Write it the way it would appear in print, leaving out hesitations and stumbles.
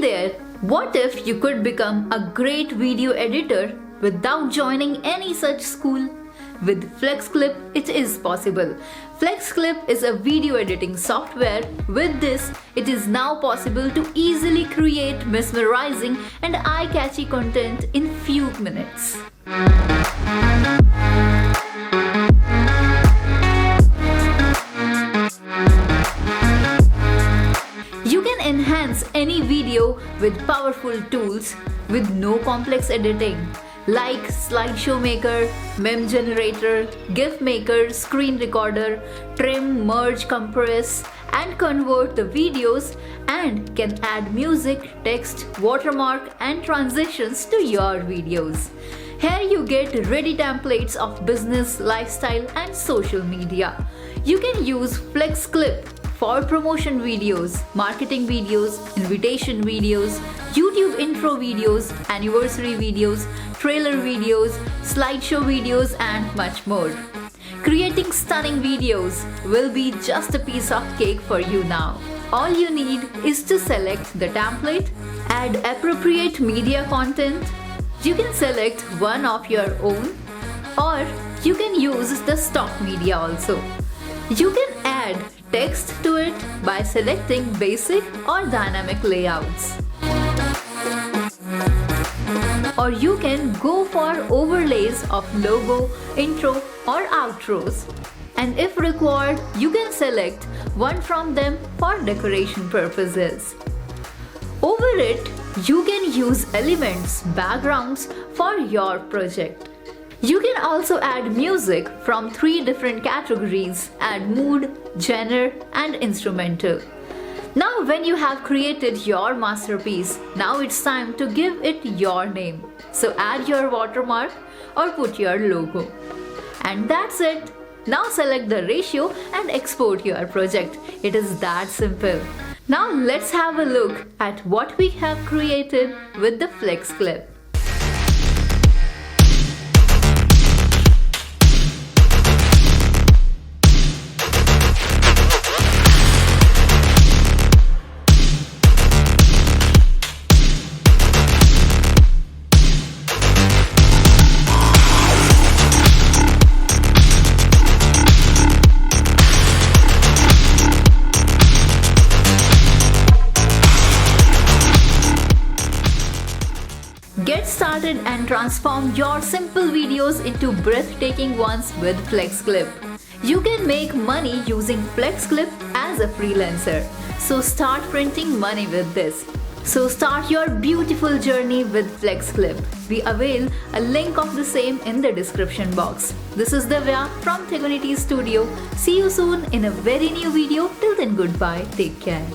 there, what if you could become a great video editor without joining any such school? With FlexClip, it is possible. FlexClip is a video editing software. With this, it is now possible to easily create mesmerizing and eye-catchy content in few minutes. You can enhance any video with powerful tools with no complex editing like slideshow maker, meme generator, GIF maker, screen recorder, trim, merge, compress and convert the videos, and can add music, text, watermark and transitions to your videos. Here you get ready templates of business, lifestyle and social media. You can use FlexClip for promotion videos, marketing videos, invitation videos, YouTube intro videos, anniversary videos, trailer videos, slideshow videos and much more. Creating stunning videos will be just a piece of cake for you now. All you need is to select the template, add appropriate media content. You can select one of your own, or you can use the stock media also. You can add text to it by selecting basic or dynamic layouts. Or you can go for overlays of logo, intro or outros. And if required, you can select one from them for decoration purposes. Over it, you can use elements, backgrounds for your project. You can also add music from 3 different categories: add mood, genre and instrumental. Now when you have created your masterpiece, now it's time to give it your name. So add your watermark or put your logo. And that's it. Now select the ratio and export your project. It is that simple. Now let's have a look at what we have created with the FlexClip. Get started and transform your simple videos into breathtaking ones with FlexClip. You can make money using FlexClip as a freelancer. So start printing money with this. So start your beautiful journey with FlexClip. We avail a link of the same in the description box. This is Divya from Tegonity Studio. See you soon in a very new video. Till then, goodbye. Take care.